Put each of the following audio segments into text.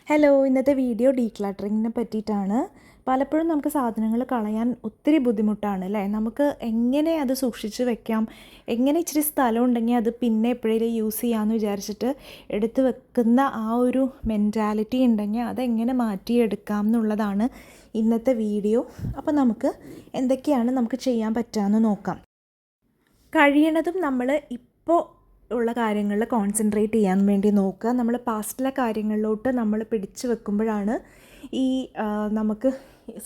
Hello, ഇന്നത്തെ video ഡീക്ലട്ടറിങ്ങിനെ പറ്റിയിട്ടാണ്. പലപ്പോഴും നമുക്ക് സാധനങ്ങൾ കളയാൻ ഒത്തിരി ബുദ്ധിമുട്ടാണ് അല്ലേ? നമുക്ക് എങ്ങനെ അത് സൂക്ഷിച്ച് വെക്കാം, എങ്ങനെ ഇച്ചിരി സ്ഥലം ഉണ്ടെങ്കിൽ അത് പിന്നെ എപ്പോഴേലും യൂസ് ചെയ്യാമെന്ന് വിചാരിച്ചിട്ട് എടുത്ത് വെക്കുന്ന ആ ഒരു മെൻറ്റാലിറ്റി ഉണ്ടെങ്കിൽ അതെങ്ങനെ മാറ്റിയെടുക്കാം എന്നുള്ളതാണ് ഇന്നത്തെ വീഡിയോ. അപ്പോൾ നമുക്ക് എന്തൊക്കെയാണ് നമുക്ക് ചെയ്യാൻ പറ്റുകയെന്ന് നോക്കാം. കഴിയണതും നമ്മൾ ഇപ്പോൾ ഉള്ള കാര്യങ്ങളിൽ കോൺസെൻട്രേറ്റ് ചെയ്യാൻ വേണ്ടി നോക്കുക. നമ്മൾ പാസ്റ്റിലെ കാര്യങ്ങളിലോട്ട് നമ്മൾ പിടിച്ചു വെക്കുമ്പോഴാണ് ഈ നമുക്ക്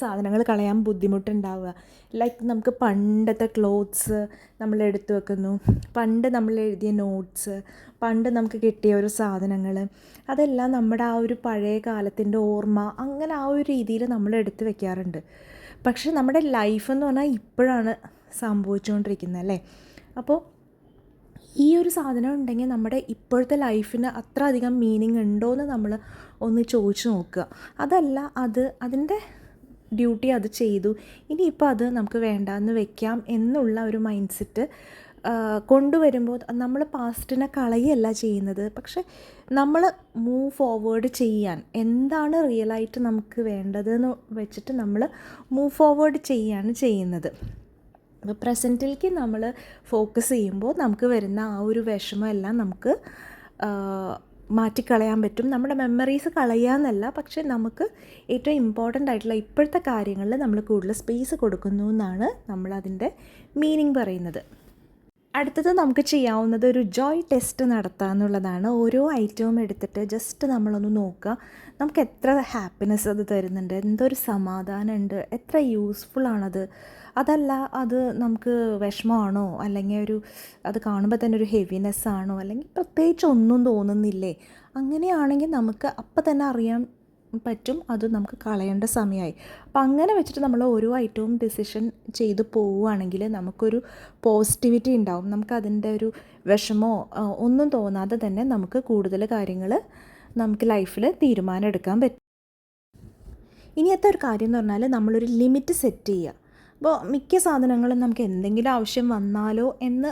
സാധനങ്ങൾ കളയാൻ ബുദ്ധിമുട്ടുണ്ടാവുക. ലൈക്ക് നമുക്ക് പണ്ടത്തെ ക്ലോത്ത്സ് നമ്മൾ എടുത്തു വെക്കുന്നു, പണ്ട് നമ്മൾ എഴുതിയ നോട്ട്സ്, പണ്ട് നമുക്ക് കിട്ടിയ ഒരു സാധനങ്ങൾ, അതെല്ലാം നമ്മുടെ ആ ഒരു പഴയ കാലത്തിൻ്റെ ഓർമ്മ, അങ്ങനെ ആ ഒരു രീതിയിൽ നമ്മൾ എടുത്തു വെക്കാറുണ്ട്. പക്ഷെ നമ്മുടെ ലൈഫ് എന്ന് പറഞ്ഞാൽ ഇപ്പോഴാണ് സംഭവിച്ചുകൊണ്ടിരിക്കുന്നത് അല്ലേ? അപ്പോൾ ഈ ഒരു സാധനം ഉണ്ടെങ്കിൽ നമ്മുടെ ഇപ്പോഴത്തെ ലൈഫിന് അത്ര അധികം മീനിങ് ഉണ്ടോയെന്ന് നമ്മൾ ഒന്ന് ചോദിച്ചു നോക്കുക. അതല്ല, അതിൻ്റെ ഡ്യൂട്ടി അത് ചെയ്തു, ഇനിയിപ്പോൾ അത് നമുക്ക് വേണ്ടാന്ന് വെക്കാം എന്നുള്ള ഒരു മൈൻഡ് സെറ്റ് കൊണ്ടുവരുമ്പോൾ നമ്മൾ പാസ്റ്റിനെ കളയല്ല ചെയ്യുന്നത്. പക്ഷെ നമ്മൾ മൂവ് ഫോർവേഡ് ചെയ്യാൻ എന്താണ് റിയലായിട്ട് നമുക്ക് വേണ്ടതെന്ന് വെച്ചിട്ട് നമ്മൾ മൂവ് ഫോർവേഡ് ചെയ്യാണ് ചെയ്യുന്നത്. അപ്പോൾ പ്രസൻറ്റിലേക്ക് നമ്മൾ ഫോക്കസ് ചെയ്യുമ്പോൾ നമുക്ക് വരുന്ന ആ ഒരു വിഷമമെല്ലാം നമുക്ക് മാറ്റിക്കളയാൻ പറ്റും. നമ്മുടെ മെമ്മറീസ് കളയാമെന്നല്ല, പക്ഷെ നമുക്ക് ഏറ്റവും ഇമ്പോർട്ടൻ്റ് ആയിട്ടുള്ള ഇപ്പോഴത്തെ കാര്യങ്ങളിൽ നമ്മൾ കൂടുതൽ സ്പേസ് കൊടുക്കുന്നു എന്നാണ് നമ്മളതിൻ്റെ മീനിങ് പറയുന്നത്. അടുത്തത് നമുക്ക് ചെയ്യാവുന്നത് ഒരു ജോയ് ടെസ്റ്റ് നടത്തുക എന്നുള്ളതാണ്. ഓരോ ഐറ്റവും എടുത്തിട്ട് ജസ്റ്റ് നമ്മളൊന്ന് നോക്കുക, നമുക്ക് എത്ര ഹാപ്പിനെസ് അത് തരുന്നുണ്ട്, എന്തൊരു സമാധാനമുണ്ട്, എത്ര യൂസ്ഫുള്ളാണത്. അതല്ല അത് നമുക്ക് വിഷമമാണോ, അല്ലെങ്കിൽ അത് കാണുമ്പോൾ തന്നെ ഒരു ഹെവിനെസ് ആണോ, അല്ലെങ്കിൽ പ്രത്യേകിച്ച് ഒന്നും തോന്നുന്നില്ലേ, അങ്ങനെയാണെങ്കിൽ നമുക്ക് അപ്പം തന്നെ അറിയാൻ പറ്റും അത് നമുക്ക് കളയേണ്ട സമയമായി. അപ്പം അങ്ങനെ വെച്ചിട്ട് നമ്മൾ ഓരോ ഐറ്റവും ഡിസിഷൻ ചെയ്ത് പോവുകയാണെങ്കിൽ നമുക്കൊരു പോസിറ്റിവിറ്റി ഉണ്ടാവും. നമുക്കതിൻ്റെ ഒരു വിഷമോ ഒന്നും തോന്നാതെ തന്നെ നമുക്ക് കൂടുതൽ കാര്യങ്ങൾ നമുക്ക് ലൈഫിൽ തീരുമാനം എടുക്കാൻ പറ്റും. ഇനിയത്തെ ഒരു കാര്യം എന്ന് പറഞ്ഞാൽ നമ്മളൊരു ലിമിറ്റ് സെറ്റ് ചെയ്യുക. അപ്പോൾ മിക്ക സാധനങ്ങളും നമുക്ക് എന്തെങ്കിലും ആവശ്യം വന്നാലോ എന്ന്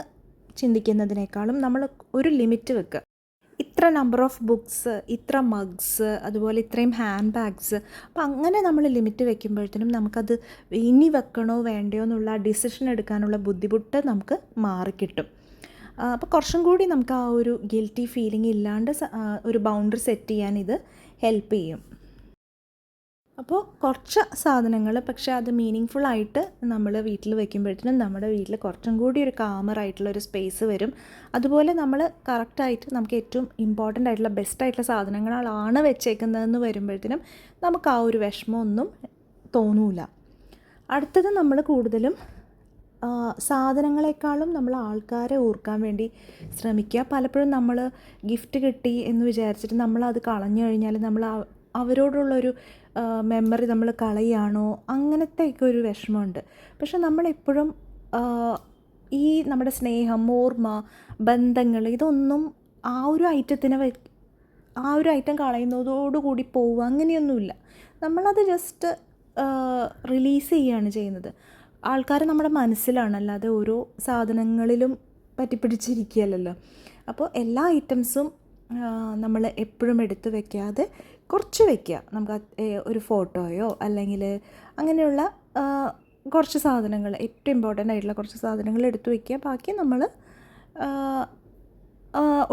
ചിന്തിക്കുന്നതിനേക്കാളും നമ്മൾ ഒരു ലിമിറ്റ് വെക്കുക. ഇത്ര നമ്പർ ഓഫ് ബുക്സ്, ഇത്ര മഗ്സ്, അതുപോലെ ഇത്രയും ഹാൻഡ് ബാഗ്സ്. അപ്പോൾ അങ്ങനെ നമ്മൾ ലിമിറ്റ് വെക്കുമ്പോഴത്തേനും നമുക്കത് ഇനി വെക്കണോ വേണ്ടയോ എന്നുള്ള ഡിസിഷൻ എടുക്കാനുള്ള ബുദ്ധിമുട്ട് നമുക്ക് മാറിക്കിട്ടും. അപ്പോൾ കുറച്ചും കൂടി നമുക്ക് ആ ഒരു ഗിൽറ്റി ഫീലിംഗ് ഇല്ലാണ്ട് ഒരു ബൗണ്ടറി സെറ്റ് ചെയ്യാൻ ഇത് ഹെൽപ്പ് ചെയ്യും. അപ്പോൾ കുറച്ച് സാധനങ്ങൾ, പക്ഷേ അത് മീനിങ് ഫുള്ളായിട്ട് നമ്മൾ വീട്ടിൽ വയ്ക്കുമ്പോഴത്തേനും നമ്മുടെ വീട്ടിൽ കുറച്ചും കൂടി ഒരു കാമറായിട്ടുള്ളൊരു സ്പേസ് വരും. അതുപോലെ നമ്മൾ കറക്റ്റായിട്ട് നമുക്ക് ഏറ്റവും ഇമ്പോർട്ടൻ്റ് ആയിട്ടുള്ള ബെസ്റ്റായിട്ടുള്ള സാധനങ്ങളാണ് വെച്ചേക്കുന്നതെന്ന് വരുമ്പോഴത്തേനും നമുക്ക് ആ ഒരു വിഷമമൊന്നും തോന്നൂല. അടുത്തത് നമ്മൾ കൂടുതലും സാധനങ്ങളെക്കാളും നമ്മൾ ആൾക്കാരെ ഓർക്കാൻ വേണ്ടി ശ്രമിക്കുക. പലപ്പോഴും നമ്മൾ ഗിഫ്റ്റ് കിട്ടി എന്ന് വിചാരിച്ചിട്ട് നമ്മളത് കളഞ്ഞു കഴിഞ്ഞാൽ നമ്മൾ അവരോടുള്ളൊരു മെമ്മറി നമ്മൾ കളയുകയാണോ, അങ്ങനത്തെയൊക്കെ ഒരു വിഷമമുണ്ട്. പക്ഷെ നമ്മളെപ്പോഴും ഈ നമ്മുടെ സ്നേഹം, ഓർമ്മ, ബന്ധങ്ങൾ, ഇതൊന്നും ആ ഒരു ഐറ്റം കളയുന്നതോടുകൂടി പോവുക അങ്ങനെയൊന്നുമില്ല. നമ്മളത് ജസ്റ്റ് റിലീസ് ചെയ്യുകയാണ് ചെയ്യുന്നത്. ആൾക്കാർ നമ്മുടെ മനസ്സിലാണ്, അല്ലാതെ ഓരോ സാധനങ്ങളിലും പറ്റിപ്പിടിച്ചിരിക്കുകയല്ലല്ലോ. അപ്പോൾ എല്ലാ ഐറ്റംസും നമ്മൾ എപ്പോഴും എടുത്ത് വയ്ക്കാതെ കുറച്ച് വയ്ക്കുക. നമുക്ക് ഒരു ഫോട്ടോയോ അല്ലെങ്കിൽ അങ്ങനെയുള്ള കുറച്ച് സാധനങ്ങൾ, ഏറ്റവും ഇമ്പോർട്ടൻ്റ് ആയിട്ടുള്ള കുറച്ച് സാധനങ്ങൾ എടുത്ത് വയ്ക്കുക. ബാക്കി നമ്മൾ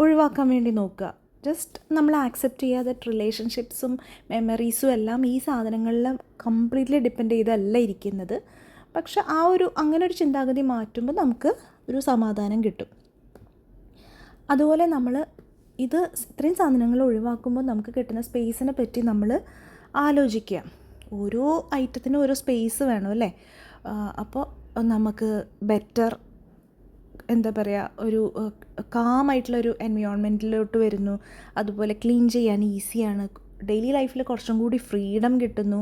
ഒഴിവാക്കാൻ വേണ്ടി നോക്കുക. ജസ്റ്റ് നമ്മൾ ആക്സെപ്റ്റ് ചെയ്യുക ദാറ്റ് റിലേഷൻഷിപ്സും മെമ്മറീസും എല്ലാം ഈ സാധനങ്ങളിൽ കംപ്ലീറ്റ്ലി ഡിപ്പെൻഡ് ചെയ്തല്ല ഇരിക്കുന്നത്. പക്ഷെ അങ്ങനെ ഒരു ചിന്താഗതി മാറ്റുമ്പോൾ നമുക്ക് ഒരു സമാധാനം കിട്ടും. അതുപോലെ നമ്മൾ ഇത്രയും സാധനങ്ങൾ ഒഴിവാക്കുമ്പോൾ നമുക്ക് കിട്ടുന്ന സ്പേസിനെ പറ്റി നമ്മൾ ആലോചിക്കുക. ഓരോ ഐറ്റത്തിനും ഓരോ സ്പേസ് വേണം അല്ലേ? അപ്പോൾ നമുക്ക് ബെറ്റർ ഒരു കാമായിട്ടുള്ളൊരു എൻവയോൺമെൻറ്റിലോട്ട് വരുന്നു. അതുപോലെ ക്ലീൻ ചെയ്യാൻ ഈസിയാണ്. ഡെയിലി ലൈഫിൽ കുറച്ചും കൂടി ഫ്രീഡം കിട്ടുന്നു.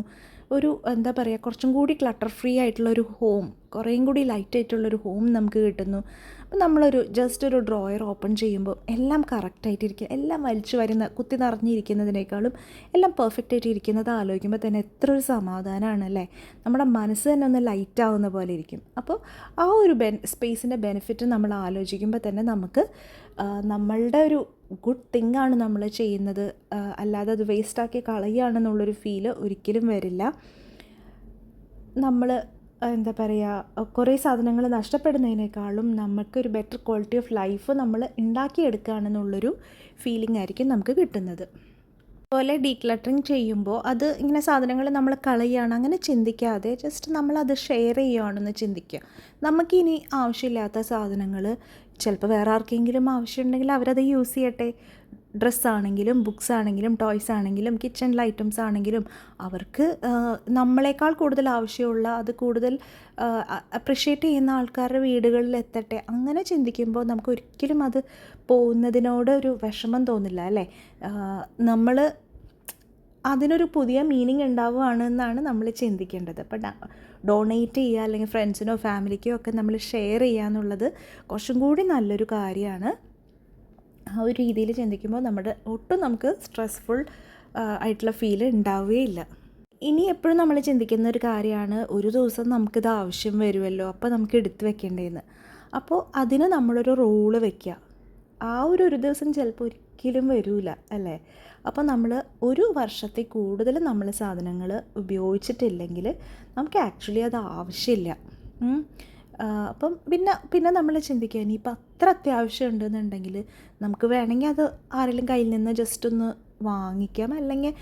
കുറച്ചും കൂടി ക്ലട്ടർ ഫ്രീ ആയിട്ടുള്ളൊരു ഹോം, കുറേയും കൂടി ലൈറ്റ് ആയിട്ടുള്ളൊരു ഹോം നമുക്ക് കിട്ടുന്നു. അപ്പോൾ നമ്മളൊരു ജസ്റ്റ് ഒരു ഡ്രോയർ ഓപ്പൺ ചെയ്യുമ്പോൾ എല്ലാം കറക്റ്റായിട്ടിരിക്കുക, എല്ലാം വലിച്ചു വരുന്ന കുത്തി നിറഞ്ഞിരിക്കുന്നതിനേക്കാളും എല്ലാം പെർഫെക്റ്റ് ആയിട്ട് ഇരിക്കുന്നത് ആലോചിക്കുമ്പോൾ തന്നെ എത്ര ഒരു സമാധാനമാണല്ലേ? നമ്മുടെ മനസ്സ് തന്നെ ഒന്ന് ലൈറ്റ് ആവുന്ന പോലെ ഇരിക്കും. അപ്പോൾ ആ ഒരു സ്പേസിൻ്റെ ബെനിഫിറ്റ് നമ്മൾ ആലോചിക്കുമ്പോൾ തന്നെ നമുക്ക് നമ്മളുടെ ഒരു ഗുഡ് തിങ് ആണ് നമ്മൾ ചെയ്യുന്നത്, അല്ലാതെ അത് വേസ്റ്റാക്കി കളയുകയാണെന്നുള്ളൊരു ഫീല് ഒരിക്കലും വരില്ല. നമ്മൾ എന്താ പറയുക, കുറേ സാധനങ്ങൾ നഷ്ടപ്പെടുന്നതിനേക്കാളും നമുക്കൊരു ബെറ്റർ ക്വാളിറ്റി ഓഫ് ലൈഫ് നമ്മൾ ഉണ്ടാക്കിയെടുക്കുകയാണെന്നുള്ളൊരു ഫീലിംഗ് ആയിരിക്കും നമുക്ക് കിട്ടുന്നത്. അതുപോലെ ഡീക്ലട്ടറിങ് ചെയ്യുമ്പോൾ അത് ഇങ്ങനെ സാധനങ്ങൾ നമ്മൾ കളയുകയാണ് അങ്ങനെ ചിന്തിക്കാതെ ജസ്റ്റ് നമ്മളത് ഷെയർ ചെയ്യുകയാണെന്ന് ചിന്തിക്കുക. നമുക്കിനി ആവശ്യമില്ലാത്ത സാധനങ്ങൾ ചിലപ്പോൾ വേറെ ആർക്കെങ്കിലും ആവശ്യമുണ്ടെങ്കിൽ അവരത് യൂസ് ചെയ്യട്ടെ. ഡ്രസ്സാണെങ്കിലും ബുക്സ് ആണെങ്കിലും ടോയ്സ് ആണെങ്കിലും കിച്ചണിലെ ഐറ്റംസ് ആണെങ്കിലും അവർക്ക് നമ്മളെക്കാൾ കൂടുതൽ ആവശ്യമുള്ള, അത് കൂടുതൽ അപ്രിഷ്യേറ്റ് ചെയ്യുന്ന ആൾക്കാരുടെ വീടുകളിൽ എത്തട്ടെ. അങ്ങനെ ചിന്തിക്കുമ്പോൾ നമുക്ക് ഒരിക്കലും അത് പോകുന്നതിനോട് ഒരു വിഷമം തോന്നില്ല അല്ലേ. നമ്മൾ അതിനൊരു പുതിയ മീനിങ് ഉണ്ടാവുകയാണെന്നാണ് നമ്മൾ ചിന്തിക്കേണ്ടത്. അപ്പോൾ ഡൊണേറ്റ് ചെയ്യുക അല്ലെങ്കിൽ ഫ്രണ്ട്സിനോ ഫാമിലിക്കോ ഒക്കെ നമ്മൾ ഷെയർ ചെയ്യുക എന്നുള്ളത് കുറച്ചും കൂടി നല്ലൊരു കാര്യമാണ്. ആ ഒരു രീതിയിൽ ചിന്തിക്കുമ്പോൾ ഒട്ടും നമുക്ക് സ്ട്രെസ്ഫുൾ ആയിട്ടുള്ള ഫീല് ഉണ്ടാവുകയില്ല. ഇനി എപ്പോഴും നമ്മൾ ചിന്തിക്കുന്ന ഒരു കാര്യമാണ്, ഒരു ദിവസം നമുക്കിത് ആവശ്യം വരുമല്ലോ, അപ്പോൾ നമുക്ക് എടുത്ത് വെക്കേണ്ടതെന്ന്. അപ്പോൾ അതിന് നമ്മളൊരു റൂള് വയ്ക്കുക. ആ ഒരു ദിവസം ചിലപ്പോൾ ഒരിക്കലും വരില്ല അല്ലേ. അപ്പോൾ നമ്മൾ ഒരു വർഷത്തിൽ കൂടുതൽ നമ്മൾ സാധനങ്ങൾ ഉപയോഗിച്ചിട്ടില്ലെങ്കിൽ നമുക്ക് ആക്ച്വലി അത് ആവശ്യമില്ല. അപ്പം പിന്നെ നമ്മൾ ചിന്തിക്കുക, ഇനിയിപ്പോൾ അത്ര അത്യാവശ്യം ഉണ്ടെന്നുണ്ടെങ്കിൽ നമുക്ക് വേണമെങ്കിൽ അത് ആരെങ്കിലും കയ്യിൽ നിന്ന് ജസ്റ്റ് ഒന്ന് വാങ്ങിക്കാം, അല്ലെങ്കിൽ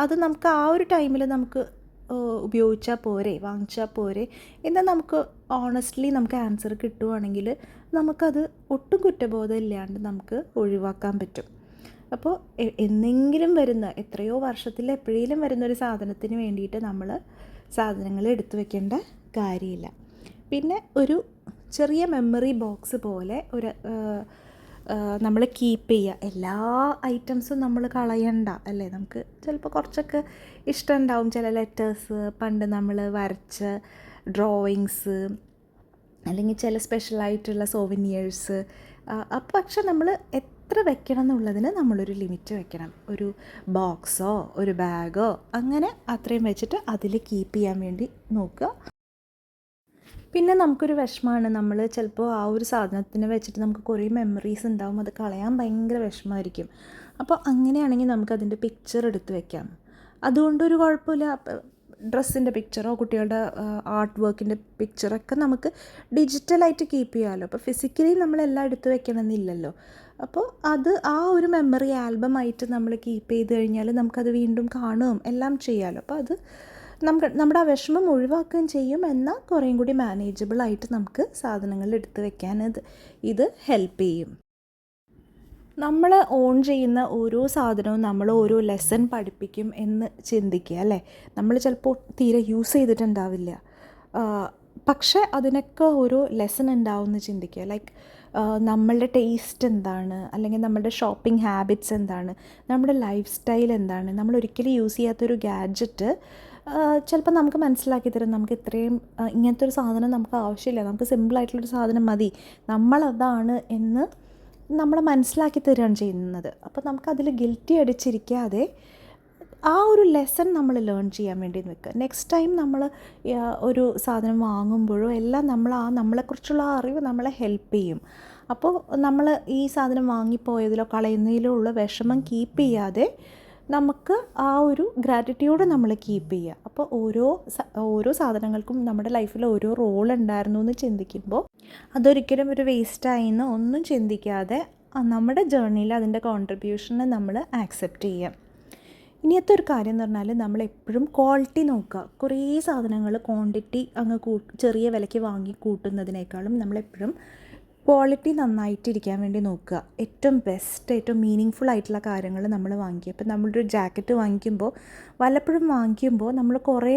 അത് നമുക്ക് ആ ഒരു ടൈമിൽ നമുക്ക് ഉപയോഗിച്ചാൽ പോരെ, വാങ്ങിച്ചാൽ പോരെ എന്ന് നമുക്ക് ഓണസ്റ്റ്ലി നമുക്ക് ആൻസർ കിട്ടുവാണെങ്കിൽ നമുക്കത് ഒട്ടും കുറ്റബോധം ഇല്ലാണ്ട് നമുക്ക് ഒഴിവാക്കാൻ പറ്റും. അപ്പോൾ എന്നെങ്കിലും വരുന്ന, എത്രയോ വർഷത്തിൽ എപ്പോഴേലും വരുന്നൊരു സാധനത്തിന് വേണ്ടിയിട്ട് നമ്മൾ സാധനങ്ങൾ എടുത്തു വെക്കേണ്ട കാര്യമില്ല. പിന്നെ ഒരു ചെറിയ മെമ്മറി ബോക്സ് പോലെ നമ്മൾ കീപ്പ് ചെയ്യുക. എല്ലാ ഐറ്റംസും നമ്മൾ കളയണ്ട അല്ലേ. നമുക്ക് ചിലപ്പോൾ കുറച്ചൊക്കെ ഇഷ്ടമുണ്ടാവും, ചില ലെറ്റേഴ്സ്, പണ്ട് നമ്മൾ വരച്ച ഡ്രോയിങ്സ്, അല്ലെങ്കിൽ ചില സ്പെഷ്യലായിട്ടുള്ള സോവനിയേഴ്സ്. പക്ഷെ നമ്മൾ എത്ര വെക്കണം എന്നുള്ളതിന് നമ്മളൊരു ലിമിറ്റ് വെക്കണം. ഒരു ബോക്സോ ഒരു ബാഗോ അങ്ങനെ അത്രയും വെച്ചിട്ട് അതിൽ കീപ്പ് ചെയ്യാൻ വേണ്ടി നോക്കുക. പിന്നെ നമുക്കൊരു വിഷമമാണ്, നമ്മൾ ചിലപ്പോൾ ആ ഒരു സാധനത്തിനെ വെച്ചിട്ട് നമുക്ക് കുറേ മെമ്മറീസ് ഉണ്ടാവും, അത് കളയാൻ ഭയങ്കര വിഷമമായിരിക്കും. അപ്പോൾ അങ്ങനെയാണെങ്കിൽ നമുക്കതിൻ്റെ പിക്ചർ എടുത്ത് വെക്കാം. അതുകൊണ്ടൊരു കുഴപ്പമില്ല. ഡ്രസ്സിൻ്റെ പിക്ചറോ കുട്ടികളുടെ ആർട്ട് വർക്കിൻ്റെ പിക്ചറൊക്കെ നമുക്ക് ഡിജിറ്റലായിട്ട് കീപ്പ് ചെയ്യാമല്ലോ. അപ്പോൾ ഫിസിക്കലി നമ്മളെല്ലാം എടുത്ത് വെക്കണമെന്നില്ലല്ലോ. അപ്പോൾ അത് ആ ഒരു മെമ്മറി ആൽബമായിട്ട് നമ്മൾ കീപ്പ് ചെയ്ത് കഴിഞ്ഞാൽ നമുക്കത് വീണ്ടും കാണുകയും എല്ലാം ചെയ്യാമല്ലോ. അപ്പോൾ അത് നമ്മുടെ ആ വിഷമം ഒഴിവാക്കുകയും ചെയ്യും, എന്നാൽ കുറേയും കൂടി മാനേജബിളായിട്ട് നമുക്ക് സാധനങ്ങൾ എടുത്ത് വെക്കാൻ ഇത് ഹെൽപ്പ് ചെയ്യും. നമ്മൾ ഓൺ ചെയ്യുന്ന ഓരോ സാധനവും നമ്മൾ ഓരോ ലെസൺ പഠിപ്പിക്കും എന്ന് ചിന്തിക്കുക അല്ലേ. നമ്മൾ ചിലപ്പോൾ തീരെ യൂസ് ചെയ്തിട്ടുണ്ടാവില്ല, പക്ഷേ അതിനൊക്കെ ഓരോ ലെസൺ ഉണ്ടാവും എന്ന് ചിന്തിക്കുക. ലൈക്ക് നമ്മളുടെ ടേസ്റ്റ് എന്താണ്, അല്ലെങ്കിൽ നമ്മളുടെ ഷോപ്പിംഗ് ഹാബിറ്റ്സ് എന്താണ്, നമ്മുടെ ലൈഫ് സ്റ്റൈൽ എന്താണ്. നമ്മൾ ഒരിക്കലും യൂസ് ചെയ്യാത്തൊരു ഗാഡ്ജറ്റ് ചിലപ്പോൾ നമുക്ക് മനസ്സിലാക്കി തരും, നമുക്ക് ഇത്രയും ഇങ്ങനത്തെ ഒരു സാധനം നമുക്ക് ആവശ്യമില്ല, നമുക്ക് സിമ്പിളായിട്ടുള്ളൊരു സാധനം മതി, നമ്മളതാണ് എന്ന് നമ്മളെ മനസ്സിലാക്കി തരികയാണ് ചെയ്യുന്നത്. അപ്പോൾ നമുക്കതിൽ ഗിൽറ്റി അടിച്ചിരിക്കാതെ ആ ഒരു ലെസൺ നമ്മൾ ലേൺ ചെയ്യാൻ വേണ്ടി നിൽക്കുക. നെക്സ്റ്റ് ടൈം നമ്മൾ ഒരു സാധനം വാങ്ങുമ്പോഴോ എല്ലാം നമ്മളെക്കുറിച്ചുള്ള ആ അറിവ് നമ്മളെ ഹെൽപ്പ് ചെയ്യും. അപ്പോൾ നമ്മൾ ഈ സാധനം വാങ്ങിപ്പോയതിലോ കളയുന്നതിലോ ഉള്ള വിഷമം കീപ്പ് ചെയ്യാതെ നമുക്ക് ആ ഒരു ഗ്രാറ്റിറ്റ്യൂഡ് നമ്മൾ കീപ്പ് ചെയ്യുക. അപ്പോൾ ഓരോ സാധനങ്ങൾക്കും നമ്മുടെ ലൈഫിൽ ഓരോ റോൾ ഉണ്ടായിരുന്നു എന്ന് ചിന്തിക്കുമ്പോൾ അതൊരിക്കലും ഒരു വേസ്റ്റായിന്ന് ഒന്നും ചിന്തിക്കാതെ നമ്മുടെ ജേർണിയിൽ അതിൻ്റെ കോൺട്രിബ്യൂഷനെ നമ്മൾ ആക്സെപ്റ്റ് ചെയ്യാം. ഇനിയത്തെ ഒരു കാര്യം എന്ന് പറഞ്ഞാൽ നമ്മളെപ്പോഴും ക്വാളിറ്റി നോക്കുക. കുറേ സാധനങ്ങൾ ക്വാണ്ടിറ്റി ചെറിയ വിലയ്ക്ക് വാങ്ങി കൂട്ടുന്നതിനേക്കാളും നമ്മളെപ്പോഴും ക്വാളിറ്റി നന്നായിട്ടിരിക്കാൻ വേണ്ടി നോക്കുക. ഏറ്റവും ബെസ്റ്റ്, ഏറ്റവും മീനിങ് ആയിട്ടുള്ള കാര്യങ്ങൾ നമ്മൾ വാങ്ങിക്കുക. ഇപ്പം നമ്മളൊരു ജാക്കറ്റ് വല്ലപ്പോഴും വാങ്ങിക്കുമ്പോൾ നമ്മൾ കുറേ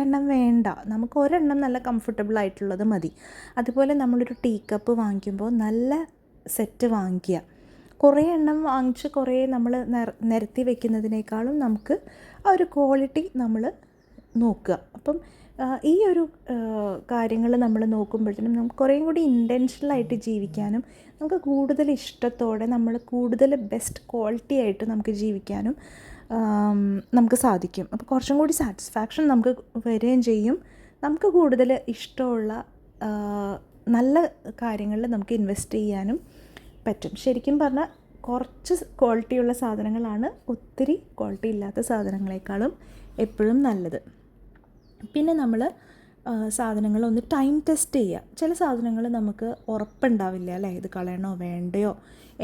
എണ്ണം വേണ്ട, നമുക്ക് ഒരെണ്ണം നല്ല കംഫർട്ടബിൾ ആയിട്ടുള്ളത് മതി. അതുപോലെ നമ്മളൊരു ടീ കപ്പ് വാങ്ങിക്കുമ്പോൾ നല്ല സെറ്റ് വാങ്ങിക്കുക. കുറേ എണ്ണം വാങ്ങിച്ച് കുറേ നമ്മൾ നിരത്തി വെക്കുന്നതിനേക്കാളും നമുക്ക് ആ ഒരു ക്വാളിറ്റി നമ്മൾ നോക്കുക. അപ്പം ഈ ഒരു കാര്യങ്ങൾ നമ്മൾ നോക്കുമ്പോഴത്തേനും നമുക്ക് കുറേയും കൂടി ഇൻറ്റൻഷനലായിട്ട് ജീവിക്കാനും നമുക്ക് കൂടുതൽ ഇഷ്ടത്തോടെ നമ്മൾ കൂടുതൽ ബെസ്റ്റ് ക്വാളിറ്റി ആയിട്ട് നമുക്ക് ജീവിക്കാനും നമുക്ക് സാധിക്കും. അപ്പോൾ കുറച്ചും കൂടി സാറ്റിസ്ഫാക്ഷൻ നമുക്ക് വരികയും ചെയ്യും. നമുക്ക് കൂടുതൽ ഇഷ്ടമുള്ള നല്ല കാര്യങ്ങളിൽ നമുക്ക് ഇൻവെസ്റ്റ് ചെയ്യാനും പറ്റും. ശരിക്കും പറഞ്ഞാൽ കുറച്ച് ക്വാളിറ്റിയുള്ള സാധനങ്ങളാണ് ഒത്തിരി ക്വാളിറ്റി ഇല്ലാത്ത സാധനങ്ങളെക്കാളും എപ്പോഴും നല്ലത്. പിന്നെ നമ്മൾ സാധനങ്ങളൊന്ന് ടൈം ടെസ്റ്റ് ചെയ്യുക. ചില സാധനങ്ങൾ നമുക്ക് ഉറപ്പുണ്ടാവില്ല അല്ലേ, ഇത് കളയണോ വേണ്ടയോ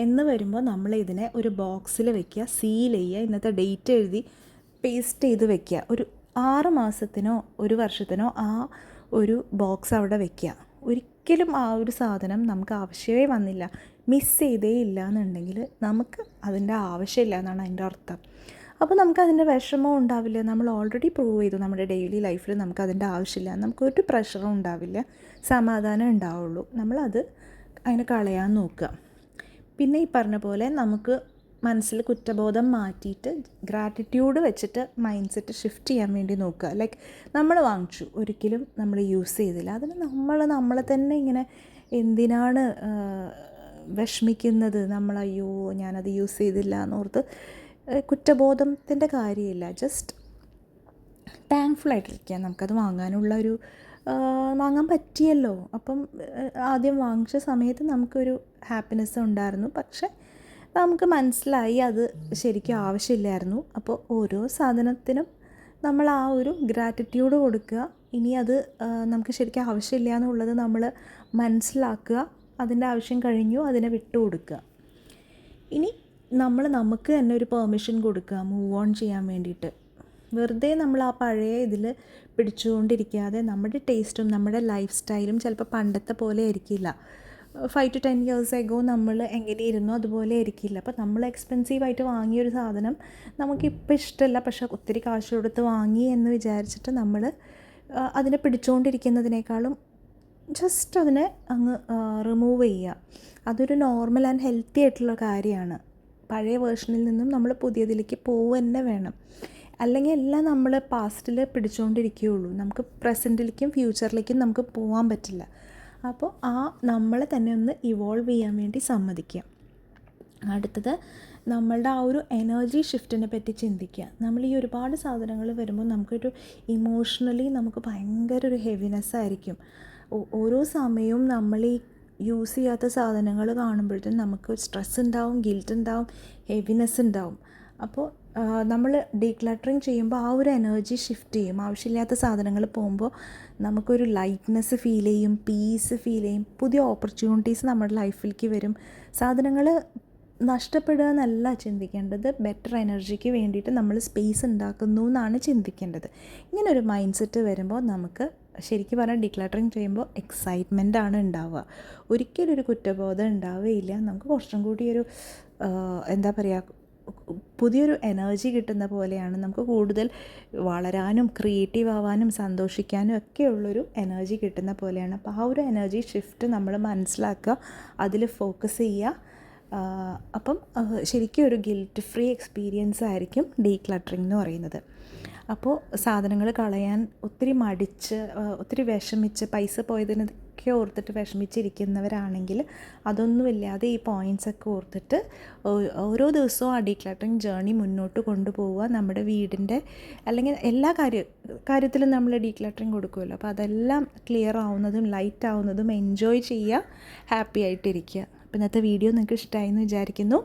എന്ന് വരുമ്പോൾ നമ്മൾ ഇതിനെ ഒരു ബോക്സിൽ വെക്കുക, സീൽ ചെയ്യുക, ഇന്നത്തെ ഡേറ്റ് എഴുതി പേസ്റ്റ് ചെയ്ത് വെക്കുക. ഒരു 6 മാസത്തിനോ 1 വർഷത്തിനോ ആ ഒരു ബോക്സ് അവിടെ വെക്കുക. ഒരിക്കലും ആ ഒരു സാധനം നമുക്ക് ആവശ്യമേ വന്നില്ല, മിസ് ചെയ്തേ ഇല്ല എന്നുണ്ടെങ്കിൽ നമുക്ക് അതിൻ്റെ ആവശ്യമില്ല എന്നാണ് അതിൻ്റെ അർത്ഥം. അപ്പോൾ നമുക്കതിൻ്റെ വിഷമവും ഉണ്ടാവില്ല. നമ്മൾ ഓൾറെഡി പ്രൂവ് ചെയ്തു നമ്മുടെ ഡെയിലി ലൈഫിൽ നമുക്കതിൻ്റെ ആവശ്യമില്ല, നമുക്കൊരു പ്രഷറും ഉണ്ടാവില്ല, സമാധാനം ഉണ്ടാവുള്ളൂ. നമ്മളത് അതിനെ കളയാൻ നോക്കുക. പിന്നെ ഈ പറഞ്ഞ പോലെ നമുക്ക് മനസ്സിൽ കുറ്റബോധം മാറ്റിയിട്ട് ഗ്രാറ്റിറ്റ്യൂഡ് വെച്ചിട്ട് മൈൻഡ് സെറ്റ് ഷിഫ്റ്റ് ചെയ്യാൻ വേണ്ടി നോക്കുക. ലൈക്ക് നമ്മൾ വാങ്ങിച്ചു, ഒരിക്കലും നമ്മൾ യൂസ് ചെയ്തില്ല, അതിന് നമ്മളെ തന്നെ ഇങ്ങനെ എന്തിനാണ് വിഷമിക്കുന്നത്, അയ്യോ ഞാനത് യൂസ് ചെയ്തില്ല എന്നോർത്ത് കുറ്റബോധത്തിൻ്റെ കാര്യമില്ല. ജസ്റ്റ് താങ്ക്ഫുൾ ആയിട്ടിരിക്കുക. നമുക്കത് വാങ്ങാൻ പറ്റിയല്ലോ. അപ്പം ആദ്യം വാങ്ങിച്ച സമയത്ത് നമുക്കൊരു ഹാപ്പിനെസ് ഉണ്ടായിരുന്നു, പക്ഷെ നമുക്ക് മനസ്സിലായി അത് ശരിക്കും ആവശ്യമില്ലായിരുന്നു. അപ്പോൾ ഓരോ സാധനത്തിനും നമ്മൾ ആ ഒരു ഗ്രാറ്റിറ്റ്യൂഡ് കൊടുക്കുക. ഇനി അത് നമുക്ക് ശരിക്കും ആവശ്യമില്ല എന്നുള്ളത് നമ്മൾ മനസ്സിലാക്കുക, അതിൻ്റെ ആവശ്യം കഴിഞ്ഞു, അതിനെ വിട്ടു കൊടുക്കുക. ഇനി നമുക്ക് തന്നെ ഒരു പെർമിഷൻ കൊടുക്കുക മൂവ് ഓൺ ചെയ്യാൻ വേണ്ടിയിട്ട്. വെറുതെ നമ്മൾ ആ പഴയ ഇതിൽ പിടിച്ചുകൊണ്ടിരിക്കാതെ നമ്മുടെ ടേസ്റ്റും നമ്മുടെ ലൈഫ് സ്റ്റൈലും ചിലപ്പോൾ പണ്ടത്തെ പോലെ ആയിരിക്കില്ല. 5 to 10 years ago നമ്മൾ എങ്ങനെയിരുന്നോ അതുപോലെ ആയിരിക്കില്ല. അപ്പോൾ നമ്മൾ എക്സ്പെൻസീവായിട്ട് വാങ്ങിയൊരു സാധനം നമുക്കിപ്പോൾ ഇഷ്ടമല്ല, പക്ഷേ ഒത്തിരി കാശ് കൊടുത്ത് വാങ്ങി എന്ന് വിചാരിച്ചിട്ട് നമ്മൾ അതിനെ പിടിച്ചുകൊണ്ടിരിക്കുന്നതിനേക്കാളും ജസ്റ്റ് അതിനെ അങ്ങ് റിമൂവ് ചെയ്യുക. അതൊരു നോർമൽ ആൻഡ് ഹെൽത്തി ആയിട്ടുള്ള കാര്യമാണ്. പഴയ വേർഷനിൽ നിന്നും നമ്മൾ പുതിയതിലേക്ക് പോവുക തന്നെ വേണം. അല്ലെങ്കിൽ എല്ലാം നമ്മൾ പാസ്റ്റിൽ പിടിച്ചുകൊണ്ടിരിക്കുകയുള്ളൂ. നമുക്ക് പ്രസൻറ്റിലേക്കും ഫ്യൂച്ചറിലേക്കും നമുക്ക് പോകാൻ പറ്റില്ല. അപ്പോൾ നമ്മളെ തന്നെ ഒന്ന് ഇവോൾവ് ചെയ്യാൻ വേണ്ടി സമ്മതിക്കുക. അടുത്തത് നമ്മളുടെ ആ ഒരു എനർജി ഷിഫ്റ്റിനെ പറ്റി ചിന്തിക്കുക. നമ്മൾ ഈ ഒരുപാട് സാധനങ്ങൾ വരുമ്പോൾ നമുക്കൊരു ഇമോഷണലി നമുക്ക് ഭയങ്കര ഒരു ഹെവിനെസ് ആയിരിക്കും. ഓരോ സമയവും നമ്മൾ ഈ യൂസ് ചെയ്യാത്ത സാധനങ്ങൾ കാണുമ്പോഴത്തേക്കും നമുക്ക് സ്ട്രെസ് ഉണ്ടാവും, ഗിൽറ്റ് ഉണ്ടാവും, ഹെവിനെസ് ഉണ്ടാവും. അപ്പോൾ നമ്മൾ ഡീക്ലട്ടറിങ് ചെയ്യുമ്പോൾ ആ ഒരു എനർജി ഷിഫ്റ്റ് ചെയ്യും. ആവശ്യമില്ലാത്ത സാധനങ്ങൾ പോകുമ്പോൾ നമുക്കൊരു ലൈറ്റ്നെസ് ഫീൽ ചെയ്യും, പീസ് ഫീൽ ചെയ്യും, പുതിയ ഓപ്പർച്യൂണിറ്റീസ് നമ്മുടെ ലൈഫിലേക്ക് വരും. സാധനങ്ങൾ നഷ്ടപ്പെടുക എന്നല്ല ചിന്തിക്കേണ്ടത്, ബെറ്റർ എനർജിക്ക് വേണ്ടിയിട്ട് നമ്മൾ സ്പേസ് ഉണ്ടാക്കുന്നു എന്നാണ് ചിന്തിക്കേണ്ടത്. ഇങ്ങനൊരു മൈൻഡ് സെറ്റ് വരുമ്പോൾ നമുക്ക് ശരിക്കും പറഞ്ഞാൽ ഡീക്ലട്ടറിങ് ചെയ്യുമ്പോൾ എക്സൈറ്റ്മെൻ്റ് ആണ് ഉണ്ടാവുക. ഒരിക്കലും ഒരു കുറ്റബോധം ഉണ്ടാവുകയില്ല. നമുക്ക് കുറച്ചും കൂടി ഒരു എന്താ പറയുക, പുതിയൊരു എനർജി കിട്ടുന്ന പോലെയാണ്. നമുക്ക് കൂടുതൽ വളരാനും ക്രിയേറ്റീവ് ആവാനും സന്തോഷിക്കാനും ഒക്കെയുള്ളൊരു എനർജി കിട്ടുന്ന പോലെയാണ്. അപ്പോൾ ആ ഒരു എനർജി ഷിഫ്റ്റ് നമ്മൾ മനസ്സിലാക്കുക, അതിൽ ഫോക്കസ് ചെയ്യുക. അപ്പം ശരിക്കും ഒരു ഗിൽറ്റ് ഫ്രീ എക്സ്പീരിയൻസ് ആയിരിക്കും ഡീക്ലട്ടറിങ് എന്ന് പറയുന്നത്. അപ്പോൾ സാധനങ്ങൾ കളയാൻ ഒത്തിരി മടിച്ച് ഒത്തിരി വിഷമിച്ച് പൈസ പോയതിനൊക്കെ ഓർത്തിട്ട് വിഷമിച്ചിരിക്കുന്നവരാണെങ്കിൽ അതൊന്നുമില്ലാതെ ഈ പോയിൻറ്റ്സൊക്കെ ഓർത്തിട്ട് ഓരോ ദിവസവും ആ ഡീക്ലട്ടറിങ് ജേർണി മുന്നോട്ട് കൊണ്ടുപോവുക. നമ്മുടെ വീടിൻ്റെ അല്ലെങ്കിൽ എല്ലാ കാര്യത്തിലും നമ്മൾ ഡീക്ലട്ടറിങ് കൊടുക്കുമല്ലോ, അപ്പോൾ അതെല്ലാം ക്ലിയർ ആവുന്നതും ലൈറ്റ് ആവുന്നതും എൻജോയ് ചെയ്യുക, ഹാപ്പി ആയിട്ടിരിക്കുക. അപ്പോൾ ഇന്നത്തെ വീഡിയോ നിങ്ങൾക്ക് ഇഷ്ടമായെന്ന് വിചാരിക്കുന്നു.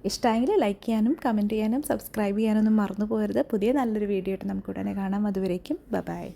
ഇഷ്ടമായെങ്കിൽ ലൈക്ക് ചെയ്യാനും കമൻറ്റ് ചെയ്യാനും സബ്സ്ക്രൈബ് ചെയ്യാനൊന്നും മറന്നു പോകരുത്. പുതിയ നല്ലൊരു വീഡിയോ ആയിട്ട് നമുക്ക് ഉടനെ കാണാം. അതുവരേക്കും ബൈ.